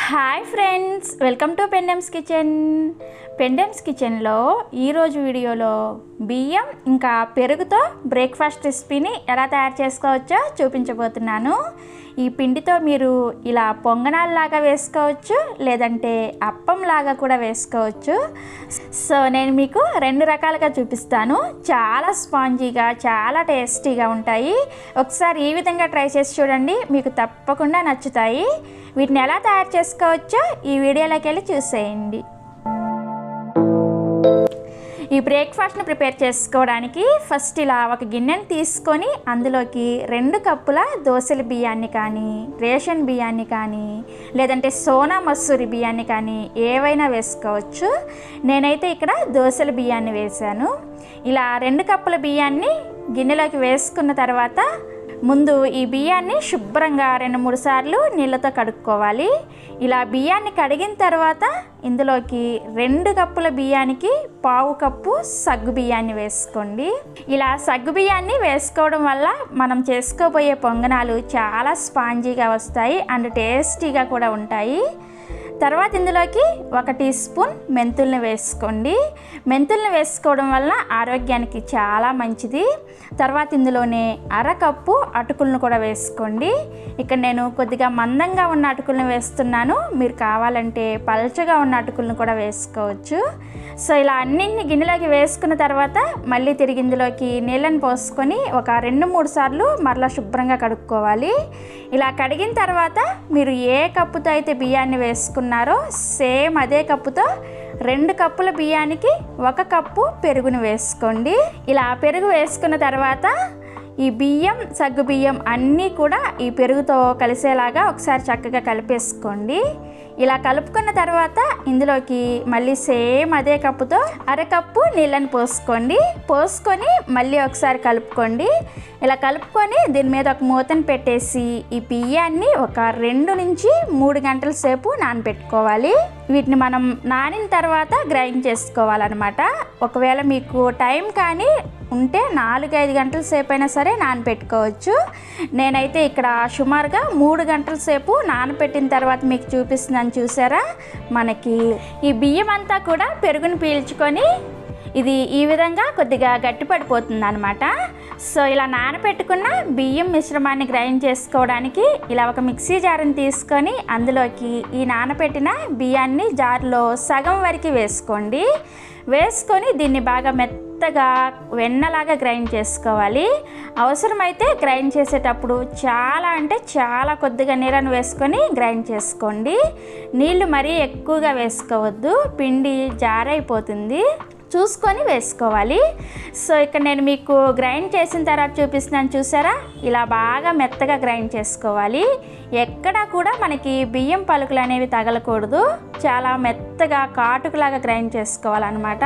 Hi friends, welcome to Pendems kitchen. Pendems కిచెన్లో ఈరోజు వీడియోలో బియ్యం ఇంకా పెరుగుతో బ్రేక్ఫాస్ట్ రెసిపీని ఎలా తయారు చేసుకోవచ్చో చూపించబోతున్నాను. ఈ పిండితో మీరు ఇలా పొంగనాల్లాగా వేసుకోవచ్చు, లేదంటే అప్పంలాగా కూడా వేసుకోవచ్చు. సో నేను మీకు రెండు రకాలుగా చూపిస్తాను. చాలా స్పాంజీగా, చాలా టేస్టీగా ఉంటాయి. ఒకసారి ఈ విధంగా ట్రై చేసి చూడండి, మీకు తప్పకుండా నచ్చుతాయి. వీటిని ఎలా తయారు చేసుకోవచ్చో ఈ వీడియోలోకి వెళ్ళి చూసేయండి. ఈ బ్రేక్ఫాస్ట్ని ప్రిపేర్ చేసుకోవడానికి ఫస్ట్ ఇలా ఒక గిన్నెని తీసుకొని అందులోకి 2 కప్పుల దోసల బియ్యాన్ని కానీ, రేషన్ బియ్యాన్ని కానీ, లేదంటే సోనా మసూరి బియ్యాన్ని కానీ ఏవైనా వేసుకోవచ్చు. నేనైతే ఇక్కడ దోసల బియ్యాన్ని వేశాను. ఇలా 2 కప్పుల బియ్యాన్ని గిన్నెలోకి వేసుకున్న తర్వాత ముందు ఈ బియ్యాన్ని శుభ్రంగా 2-3 సార్లు నీళ్ళతో కడుక్కోవాలి. ఇలా బియ్యాన్ని కడిగిన తర్వాత ఇందులోకి 2 కప్పుల బియ్యానికి 1/2 కప్పు సగ్గు బియ్యాన్ని వేసుకోండి. ఇలా సగ్గు బియ్యాన్ని వేసుకోవడం వల్ల మనం చేసుకోబోయే పొంగనాలు చాలా స్పాంజీగా వస్తాయి అండ్ టేస్టీగా కూడా ఉంటాయి. తర్వాత ఇందులోకి 1 టీ స్పూన్ మెంతుల్ని వేసుకోండి. మెంతుల్ని వేసుకోవడం వల్ల ఆరోగ్యానికి చాలా మంచిది. తర్వాత ఇందులోనే 1/2 కప్పు అటుకులను కూడా వేసుకోండి. ఇక్కడ నేను కొద్దిగా మందంగా ఉన్న అటుకులను వేస్తున్నాను, మీరు కావాలంటే పల్చగా ఉన్న అటుకులను కూడా వేసుకోవచ్చు. సో ఇలా అన్నింటిని గిన్నెలోకి వేసుకున్న తర్వాత మళ్ళీ తిరిగి ఇందులోకి నీళ్ళని పోసుకొని ఒక 2-3 సార్లు మరలా శుభ్రంగా కడుక్కోవాలి. ఇలా కడిగిన తర్వాత మీరు ఏ కప్పుతో అయితే బియ్యాన్ని వేసుకున్నారో సేమ్ అదే కప్పుతో 2 కప్పుల బియ్యానికి 1 కప్పు పెరుగును వేసుకోండి. ఇలా పెరుగు వేసుకున్న తర్వాత ఈ బియ్యం, సగ్గు బియ్యం అన్నీ కూడా ఈ పెరుగుతో కలిసేలాగా ఒకసారి చక్కగా కలిపేసుకోండి. ఇలా కలుపుకున్న తర్వాత ఇందులోకి మళ్ళీ సేమ్ అదే కప్పుతో 1/2 కప్పు నీళ్ళని పోసుకొని మళ్ళీ ఒకసారి కలుపుకోండి. ఇలా కలుపుకొని దీని మీద ఒక మూతను పెట్టేసి ఈ బియ్యాన్ని ఒక 2 నుంచి 3 గంటల సేపు నానబెట్టుకోవాలి. వీటిని మనం నానిన తర్వాత గ్రైండ్ చేసుకోవాలన్నమాట. ఒకవేళ మీకు టైం కానీ ఉంటే 4-5 గంటల సేపు అయినా సరే నానబెట్టుకోవచ్చు. నేనైతే ఇక్కడ సుమారుగా 3 గంటల సేపు నానబెట్టిన తర్వాత మీకు చూపిస్తున్నాను. చూసారా, మనకి ఈ బియ్యం అంతా కూడా పెరుగుని పీల్చుకొని ఇది ఈ విధంగా కొద్దిగా గట్టిపడిపోతుంది అనమాట. సో ఇలా నానబెట్టుకున్న బియ్యం మిశ్రమాన్ని గ్రైండ్ చేసుకోవడానికి ఇలా ఒక మిక్సీ జార్ని తీసుకొని అందులోకి ఈ నానబెట్టిన బియ్యాన్ని జార్లో సగం వరకు వేసుకొని దీన్ని బాగా మెత్తగా వెన్నలాగా గ్రైండ్ చేసుకోవాలి. అవసరమైతే గ్రైండ్ చేసేటప్పుడు చాలా కొద్దిగా నీళ్ళను వేసుకొని గ్రైండ్ చేసుకోండి. నీళ్లు మరీ ఎక్కువగా వేసుకోవద్దు, పిండి జారైపోతుంది, చూసుకొని వేసుకోవాలి. సో ఇక్కడ నేను మీకు గ్రైండ్ చేసిన తర్వాత చూపిస్తున్నాను. చూసారా, ఇలా బాగా మెత్తగా గ్రైండ్ చేసుకోవాలి. ఎక్కడా కూడా మనకి బియ్యం పలుకులు అనేవి తగలకూడదు, చాలా మెత్తగా కాటుకులాగా గ్రైండ్ చేసుకోవాలన్నమాట.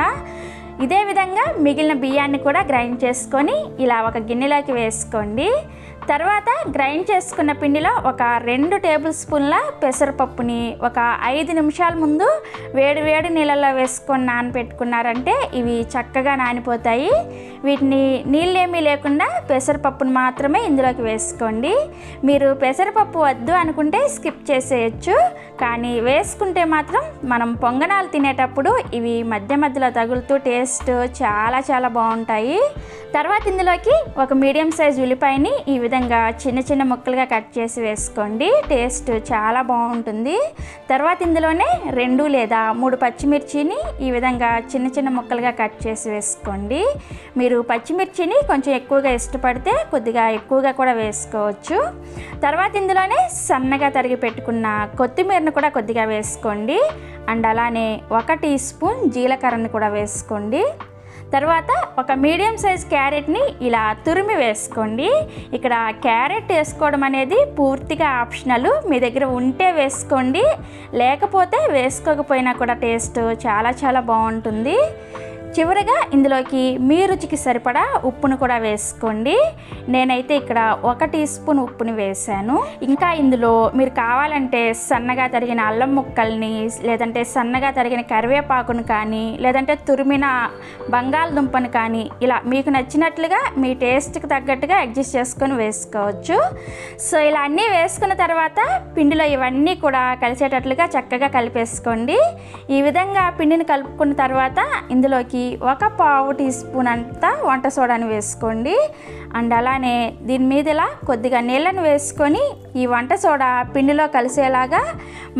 ఇదే విధంగా మిగిలిన బియ్యాన్ని కూడా గ్రైండ్ చేసుకొని ఇలా ఒక గిన్నెలోకి వేసుకోండి. తర్వాత గ్రైండ్ చేసుకున్న పిండిలో ఒక 2 టేబుల్ స్పూన్ల పెసరపప్పుని ఒక 5 నిమిషాల ముందు వేడి నీళ్ళల్లో వేసుకొని నానబెట్టుకున్నారంటే ఇవి చక్కగా నానిపోతాయి. వీటిని నీళ్ళేమీ లేకుండా పెసరపప్పుని మాత్రమే ఇందులోకి వేసుకోండి. మీరు పెసరపప్పు వద్దు అనుకుంటే స్కిప్ చేసేయచ్చు, కానీ వేసుకుంటే మాత్రం మనం పొంగనాలు తినేటప్పుడు ఇవి మధ్యలో తగులుతూ టేస్ట్ చాలా బాగుంటాయి. తర్వాత ఇందులోకి ఒక మీడియం సైజ్ ఉల్లిపాయని ఈ విధంగా చిన్న ముక్కలుగా కట్ చేసి వేసుకోండి, టేస్ట్ చాలా బాగుంటుంది. తర్వాత ఇందులోనే 2 లేదా 3 పచ్చిమిర్చిని ఈ విధంగా చిన్న ముక్కలుగా కట్ చేసి వేసుకోండి. మీరు పచ్చిమిర్చిని కొంచెం ఎక్కువగా ఇష్టపడితే కొద్దిగా ఎక్కువగా కూడా వేసుకోవచ్చు. తర్వాత ఇందులోనే సన్నగా తరిగి పెట్టుకున్న కొత్తిమీరను కూడా కొద్దిగా వేసుకోండి. అండ్ అలానే 1 టీ స్పూన్ జీలకర్రని కూడా వేసుకోండి. తర్వాత ఒక మీడియం సైజ్ క్యారెట్ని ఇలా తురిమి వేసుకోండి. ఇక్కడ క్యారెట్ వేసుకోవడం అనేది పూర్తిగా ఆప్షనల్, మీ దగ్గర ఉంటే వేసుకోండి, లేకపోతే వేసుకోకపోయినా కూడా టేస్ట్ చాలా బాగుంటుంది. చివరిగా ఇందులోకి మీ రుచికి సరిపడా ఉప్పును కూడా వేసుకోండి. నేనైతే ఇక్కడ 1 టీ స్పూన్ ఉప్పుని వేసాను. ఇంకా ఇందులో మీరు కావాలంటే సన్నగా తరిగిన అల్లం ముక్కల్ని, లేదంటే సన్నగా తరిగిన కరివేపాకును కానీ, లేదంటే తురిమిన బంగాళదుంపను కానీ ఇలా మీకు నచ్చినట్లుగా మీ టేస్ట్కి తగ్గట్టుగా అడ్జస్ట్ చేసుకొని వేసుకోవచ్చు. సో ఇలా అన్నీ వేసుకున్న తర్వాత పిండిలో ఇవన్నీ కూడా కలిసేటట్లుగా చక్కగా కలిపేసుకోండి. ఈ విధంగా పిండిని కలుపుకున్న తర్వాత ఇందులోకి 1/4 టీ స్పూన్ అంతా వంట సోడాని వేసుకోండి. అండ్ అలానే దీని మీద ఇలా కొద్దిగా నీళ్ళను వేసుకొని ఈ వంట సోడా పిండిలో కలిసేలాగా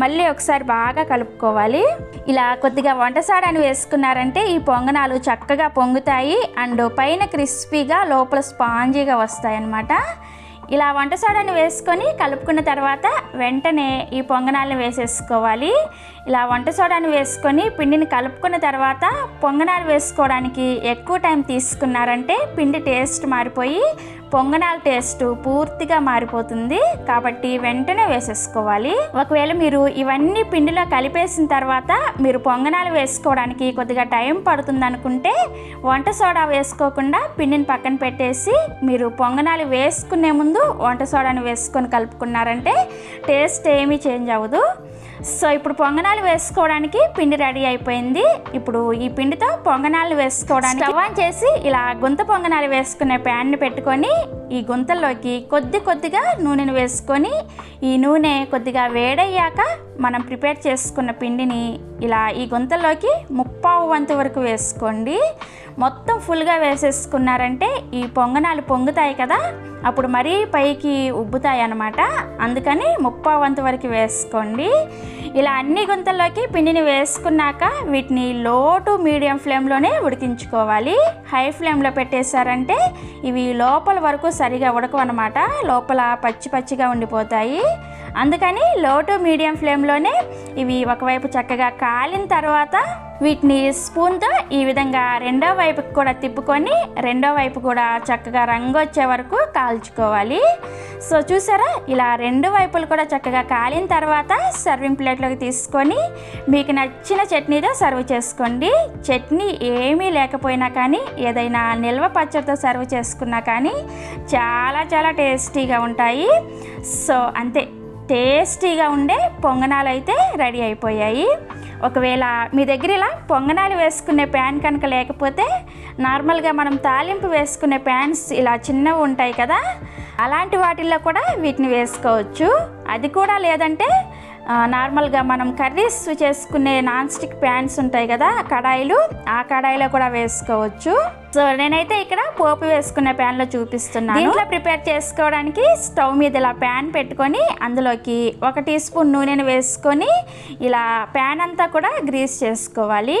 మళ్ళీ ఒకసారి బాగా కలుపుకోవాలి. ఇలా కొద్దిగా వంట సోడాని వేసుకున్నారంటే ఈ పొంగనాలు చక్కగా పొంగుతాయి అండ్ పైన క్రిస్పీగా లోపల స్పాంజీగా వస్తాయి అన్నమాట. ఇలా వంట సోడాని వేసుకొని కలుపుకున్న తర్వాత వెంటనే ఈ పొంగనాలను వేసేసుకోవాలి. ఇలా వంట సోడాని వేసుకొని పిండిని కలుపుకున్న తర్వాత పొంగనాలు వేసుకోవడానికి ఎక్కువ టైం తీసుకున్నారంటే పిండి టేస్ట్ మారిపోయి పొంగనాల టేస్ట్ పూర్తిగా మారిపోతుంది. కాబట్టి వెంటనే వేసేసుకోవాలి. ఒకవేళ మీరు ఇవన్నీ పిండిలో కలిపేసిన తర్వాత మీరు పొంగనాలు వేసుకోవడానికి కొద్దిగా టైం పడుతుంది అనుకుంటే వంట సోడా వేసుకోకుండా పిండిని పక్కన పెట్టేసి మీరు పొంగనాలు వేసుకునే ముందు వంట సోడాని వేసుకొని కలుపుకున్నారంటే టేస్ట్ ఏమీ చేంజ్ అవ్వదు. సో ఇప్పుడు పొంగనాలు వేసుకోవడానికి పిండి రెడీ అయిపోయింది. ఇప్పుడు ఈ పిండితో పొంగనాలు వేసుకోవడానికి స్టవ్ ఆన్ చేసి ఇలా గుంత పొంగనాలు వేసుకునే ప్యాన్ని పెట్టుకొని ఈ గుంతల్లోకి కొద్దిగా నూనెను వేసుకొని ఈ నూనె కొద్దిగా వేడయ్యాక మనం ప్రిపేర్ చేసుకున్న పిండిని ఇలా ఈ గుంతల్లోకి 1/4 వంతు వరకు వేసుకోండి. మొత్తం ఫుల్గా వేసేసుకున్నారంటే ఈ పొంగనాలు పొంగుతాయి కదా, అప్పుడు మరీ పైకి ఉబ్బుతాయి అన్నమాట. అందుకని 1/4 వంతు వరకు వేసుకోండి. ఇలా అన్ని గుంతల్లోకి పిండిని వేసుకున్నాక వీటిని లో టు మీడియం ఫ్లేమ్లోనే ఉడికించుకోవాలి. హై ఫ్లేమ్లో పెట్టేశారంటే ఇవి లోపల వరకు సరిగా ఉడకవు అన్నమాట, లోపల పచ్చిగా ఉండిపోతాయి. అందుకని లో టు మీడియం ఫ్లేమ్లోనే ఇవి ఒకవైపు చక్కగా కాలిన తర్వాత వీటిని స్పూన్తో ఈ విధంగా రెండో వైపుకి కూడా తిప్పుకొని రెండో వైపు కూడా చక్కగా రంగు వచ్చే వరకు కాల్చుకోవాలి. సో చూసారా, ఇలా రెండు వైపులు కూడా చక్కగా కాలిన తర్వాత సర్వింగ్ ప్లేట్లోకి తీసుకొని మీకు నచ్చిన చట్నీతో సర్వ్ చేసుకోండి. చట్నీ ఏమీ లేకపోయినా కానీ ఏదైనా నిల్వ పచ్చడితో సర్వ్ చేసుకున్నా కానీ చాలా టేస్టీగా ఉంటాయి. సో అంతే, టేస్టీగా ఉండే పొంగనాలు అయితే రెడీ అయిపోయాయి. ఒకవేళ మీ దగ్గర ఇలా పొంగనాలు వేసుకునే ప్యాన్ కనుక లేకపోతే నార్మల్గా మనం తాలింపు వేసుకునే ప్యాన్స్ ఇలా చిన్నవి ఉంటాయి కదా, అలాంటి వాటిల్లో కూడా వీటిని వేసుకోవచ్చు. అది కూడా లేదంటే నార్మల్గా మనం కర్రీస్ చేసుకునే నాన్ స్టిక్ ప్యాన్స్ ఉంటాయి కదా, కడాయిలు, ఆ కడాయిలో కూడా వేసుకోవచ్చు. సో నేనైతే ఇక్కడ పోపు వేసుకునే ప్యాన్లో చూపిస్తున్నాను. దీంట్లో ప్రిపేర్ చేసుకోవడానికి స్టవ్ మీద ఇలా ప్యాన్ పెట్టుకొని అందులోకి 1 టీ స్పూన్ నూనెను వేసుకొని ఇలా ప్యాన్ అంతా కూడా గ్రీస్ చేసుకోవాలి.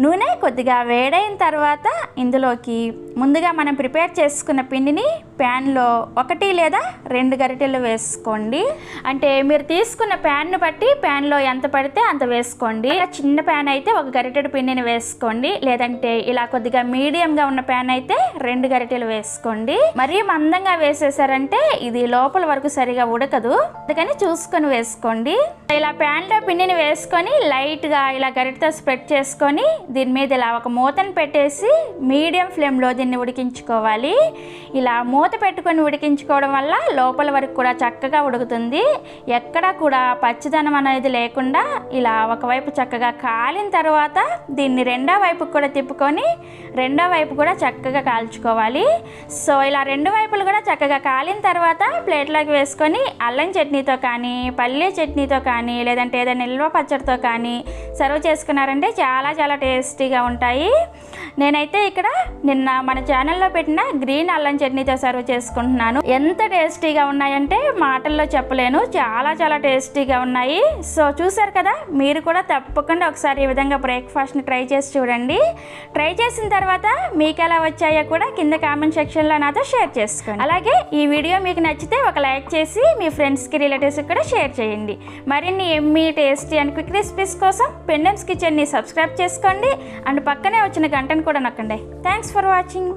నూనె కొద్దిగా వేడైన తర్వాత ఇందులోకి ముందుగా మనం ప్రిపేర్ చేసుకున్న పిండిని ప్యాన్లో 1 లేదా 2 గరిటెలు వేసుకోండి. అంటే మీరు తీసుకున్న ప్యాన్ను బట్టి ప్యాన్లో ఎంత పడితే అంత వేసుకోండి. చిన్న ప్యాన్ అయితే 1 గరిటెడు పిండిని వేసుకోండి, లేదంటే ఇలా కొద్దిగా మీడియంగా ఉన్న ప్యాన్ అయితే 2 గరిటెలు వేసుకోండి. మరీ మందంగా వేసేసారంటే ఇది లోపల వరకు సరిగా ఉడకదు, అందుకని చూసుకొని వేసుకోండి. ఇలా ప్యాన్లో పిండిని వేసుకొని లైట్గా ఇలా గరిటెతో స్ప్రెడ్ చేసుకొని దీని మీద ఇలా ఒక మూతను పెట్టేసి మీడియం ఫ్లేమ్లో దీన్ని ఉడికించుకోవాలి. ఇలా మూత పెట్టుకొని ఉడికించుకోవడం వల్ల లోపల వరకు కూడా చక్కగా ఉడుకుతుంది. ఎక్కడా కూడా పచ్చిదనం అనేది లేకుండా ఇలా ఒకవైపు చక్కగా కాలిన తర్వాత దీన్ని రెండో వైపుకి కూడా తిప్పుకొని రెండో వైపు కూడా చక్కగా కాల్చుకోవాలి. సో ఇలా రెండు వైపులు కూడా చక్కగా కాలిన తర్వాత ప్లేట్లోకి వేసుకొని అల్లం చట్నీతో కానీ, పల్లీ చట్నీతో కానీ, లేదంటే ఏదైనా నిల్వ పచ్చడితో కానీ సర్వ్ చేసుకున్నారంటే చాలా టేస్టీగా ఉంటాయి. నేనైతే ఇక్కడ నిన్న మన ఛానల్లో పెట్టిన గ్రీన్ అల్లం చట్నీతో సర్వ్ చేసుకుంటున్నాను. ఎంత టేస్టీగా ఉన్నాయంటే మాటల్లో చెప్పలేను, చాలా టేస్టీగా ఉన్నాయి. సో చూసారు కదా, మీరు కూడా తప్పకుండా ఒకసారి ఈ విధంగా బ్రేక్ఫాస్ట్ని ట్రై చేసి చూడండి. ట్రై చేసిన తర్వాత మీకు ఎలా వచ్చాయో కూడా కింద కామెంట్ సెక్షన్లో నాతో షేర్ చేసుకోండి. అలాగే ఈ వీడియో మీకు నచ్చితే ఒక లైక్ చేసి మీ ఫ్రెండ్స్కి, రిలేటివ్స్కి కూడా షేర్ చేయండి. మరిన్ని Emmy, tasty and quick recipes కోసం పెండెమ్స్ కిచెన్ని సబ్స్క్రైబ్ చేసుకోండి అండ్ పక్కనే వచ్చిన గంటను కూడా నొక్కండి. Thanks for watching.